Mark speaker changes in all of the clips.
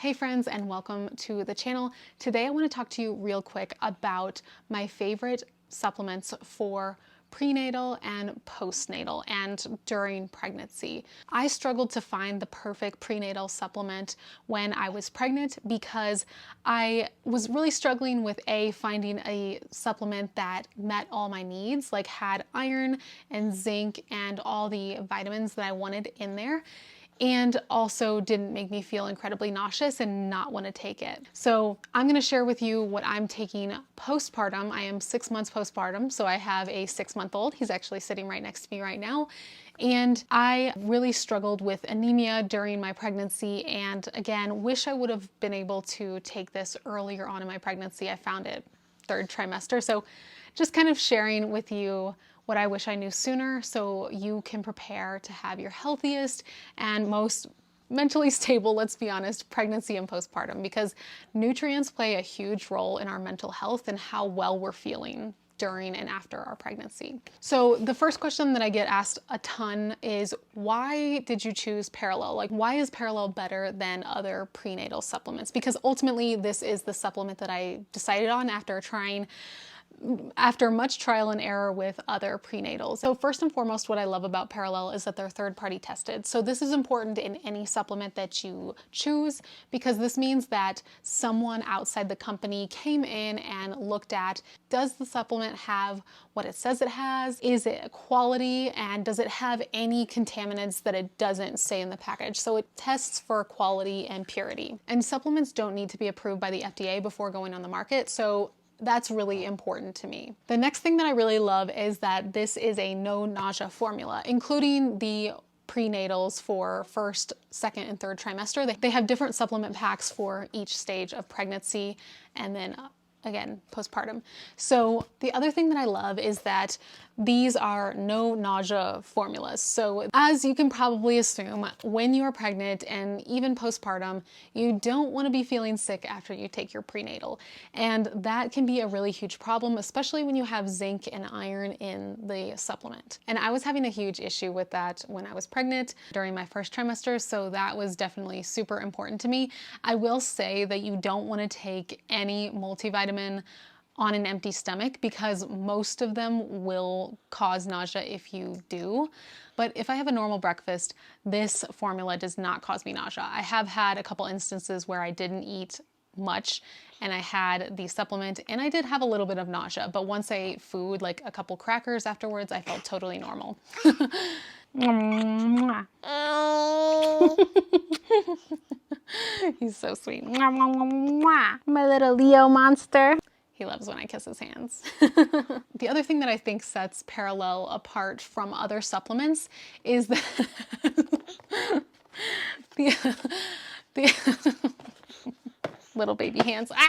Speaker 1: Hey friends, and welcome to the channel. Today I want to talk to you real quick about my favorite supplements for prenatal and postnatal and during pregnancy. I struggled to find the perfect prenatal supplement when I was pregnant because I was really struggling with finding a supplement that met all my needs, like had iron and zinc and all the vitamins that I wanted in there, and also didn't make me feel incredibly nauseous and not want to take it. So I'm going to share with you what I'm taking postpartum. I am 6 months postpartum, so I have a 6-month-old. He's actually sitting right next to me right now. And I really struggled with anemia during my pregnancy, and again, wish I would have been able to take this earlier on in my pregnancy. I found it 3rd trimester. So just kind of sharing with you what I wish I knew sooner so you can prepare to have your healthiest and most mentally stable, let's be honest, pregnancy and postpartum, because nutrients play a huge role in our mental health and how well we're feeling during and after our pregnancy. So the first question that I get asked a ton is, why did you choose Perelel? Like, why is Perelel better than other prenatal supplements? Because ultimately this is the supplement that I decided on after much trial and error with other prenatals. So first and foremost, what I love about Perelel is that they're third-party tested. So this is important in any supplement that you choose, because this means that someone outside the company came in and looked at, does the supplement have what it says it has? Is it quality? And does it have any contaminants that it doesn't say in the package? So it tests for quality and purity. And supplements don't need to be approved by the FDA before going on the market. So that's really important to me. The next thing that I really love is that this is a no nausea formula, including the prenatals for 1st, 2nd, and 3rd trimester. They have different supplement packs for each stage of pregnancy and then again, postpartum. So the other thing that I love is that these are no nausea formulas. So as you can probably assume, when you're pregnant and even postpartum, you don't want to be feeling sick after you take your prenatal. And that can be a really huge problem, especially when you have zinc and iron in the supplement. And I was having a huge issue with that when I was pregnant during my 1st trimester. So that was definitely super important to me. I will say that you don't want to take any multivitamin on an empty stomach, because most of them will cause nausea if you do. But if I have a normal breakfast, this formula does not cause me nausea. I have had a couple instances where I didn't eat much and I had the supplement and I did have a little bit of nausea, but once I ate food, like a couple crackers afterwards, I felt totally normal. He's so sweet. My little Leo monster. He loves when I kiss his hands. The other thing that I think sets Perelel apart from other supplements is that the little baby hands. Ah!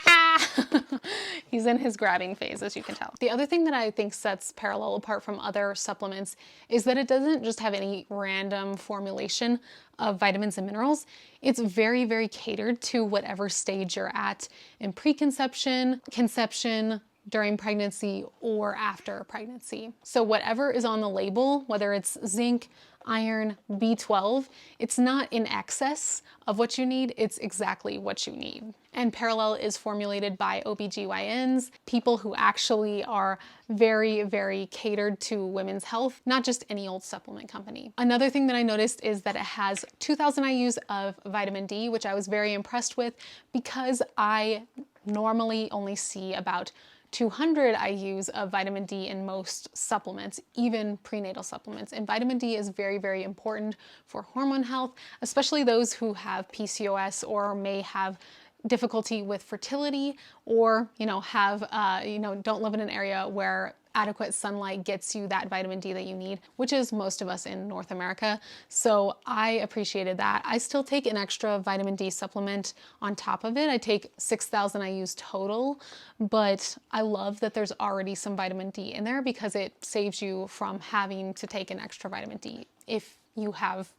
Speaker 1: He's in his grabbing phase, as you can tell. The other thing that I think sets Perelel apart from other supplements is that it doesn't just have any random formulation of vitamins and minerals. It's very, very catered to whatever stage you're at in preconception, conception, during pregnancy, or after pregnancy. So whatever is on the label, whether it's zinc, iron, B12, it's not in excess of what you need, it's exactly what you need. And Perelel is formulated by OBGYNs, people who actually are very, very catered to women's health, not just any old supplement company. Another thing that I noticed is that it has 2,000 IUs of vitamin D, which I was very impressed with, because I normally only see about 200 IUs of vitamin D in most supplements, even prenatal supplements. And vitamin D is very, very important for hormone health, especially those who have PCOS or may have difficulty with fertility, or don't live in an area where adequate sunlight gets you that vitamin D that you need, which is most of us in North America. So I appreciated that. I still take an extra vitamin D supplement on top of it. I take 6,000 IUs total, but I love that there's already some vitamin D in there, because it saves you from having to take an extra vitamin D if you have,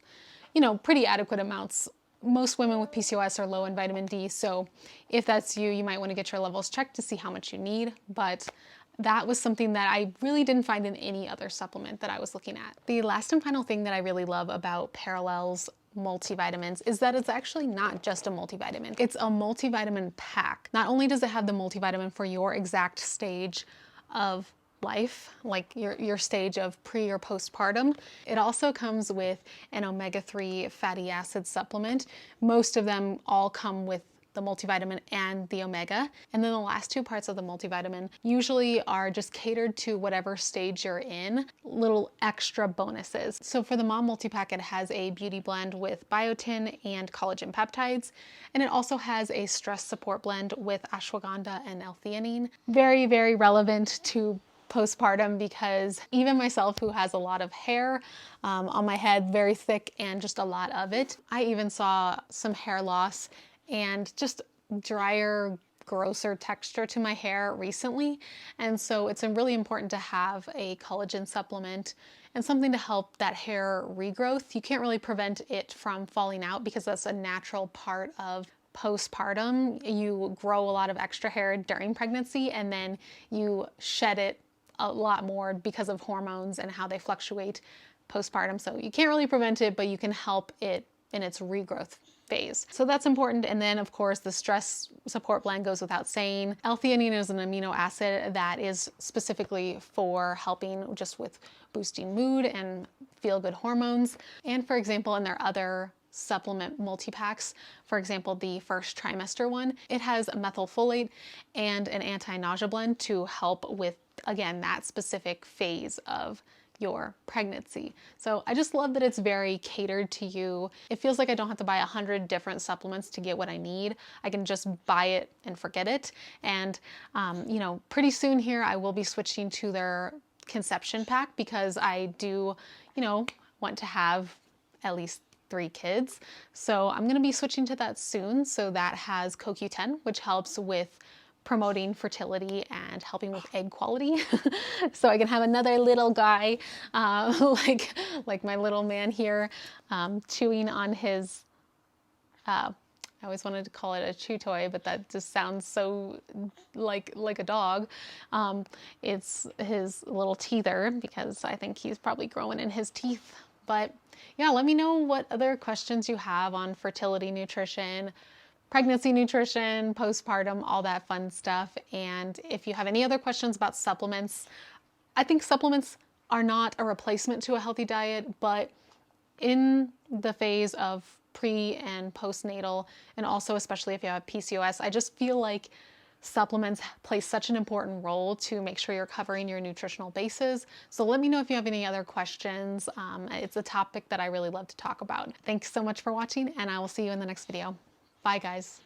Speaker 1: pretty adequate amounts. Most women with PCOS are low in vitamin D, so if that's you, you might want to get your levels checked to see how much you need, but that was something that I really didn't find in any other supplement that I was looking at. The last and final thing that I really love about Perelel's multivitamins is that it's actually not just a multivitamin. It's a multivitamin pack. Not only does it have the multivitamin for your exact stage of life, like your stage of pre or postpartum, it also comes with an omega-3 fatty acid supplement. Most of them all come with the multivitamin and the omega. And then the last two parts of the multivitamin usually are just catered to whatever stage you're in, little extra bonuses. So for the Mom Multipack, it has a beauty blend with biotin and collagen peptides. And it also has a stress support blend with ashwagandha and L-theanine. Very, very relevant to postpartum, because even myself, who has a lot of hair on my head, very thick and just a lot of it, I even saw some hair loss and just drier, grosser texture to my hair recently. And so it's really important to have a collagen supplement and something to help that hair regrowth. You can't really prevent it from falling out because that's a natural part of postpartum. You grow a lot of extra hair during pregnancy and then you shed it a lot more because of hormones and how they fluctuate postpartum. So you can't really prevent it, but you can help it in its regrowth phase. So that's important. And then of course the stress support blend goes without saying. L-theanine is an amino acid that is specifically for helping just with boosting mood and feel-good hormones. And for example, in their other supplement multi-packs, for example, the first trimester one, it has methylfolate and an anti-nausea blend to help with, again, that specific phase of your pregnancy. So I just love that it's very catered to you. It feels like I don't have to buy 100 different supplements to get what I need. I can just buy it and forget it. And, you know, pretty soon here I will be switching to their conception pack because I do, you know, want to have at least 3 kids. So I'm going to be switching to that soon. So that has CoQ10, which helps with promoting fertility and helping with egg quality. So I can have another little guy, like my little man here, chewing on his, I always wanted to call it a chew toy, but that just sounds so like a dog. It's his little teether, because I think he's probably growing in his teeth. But yeah, let me know what other questions you have on fertility nutrition, pregnancy nutrition, postpartum, all that fun stuff. And if you have any other questions about supplements, I think supplements are not a replacement to a healthy diet, but in the phase of pre and postnatal, and also especially if you have PCOS, I just feel like supplements play such an important role to make sure you're covering your nutritional bases. So let me know if you have any other questions. It's a topic that I really love to talk about. Thanks so much for watching, and I will see you in the next video. Bye, guys.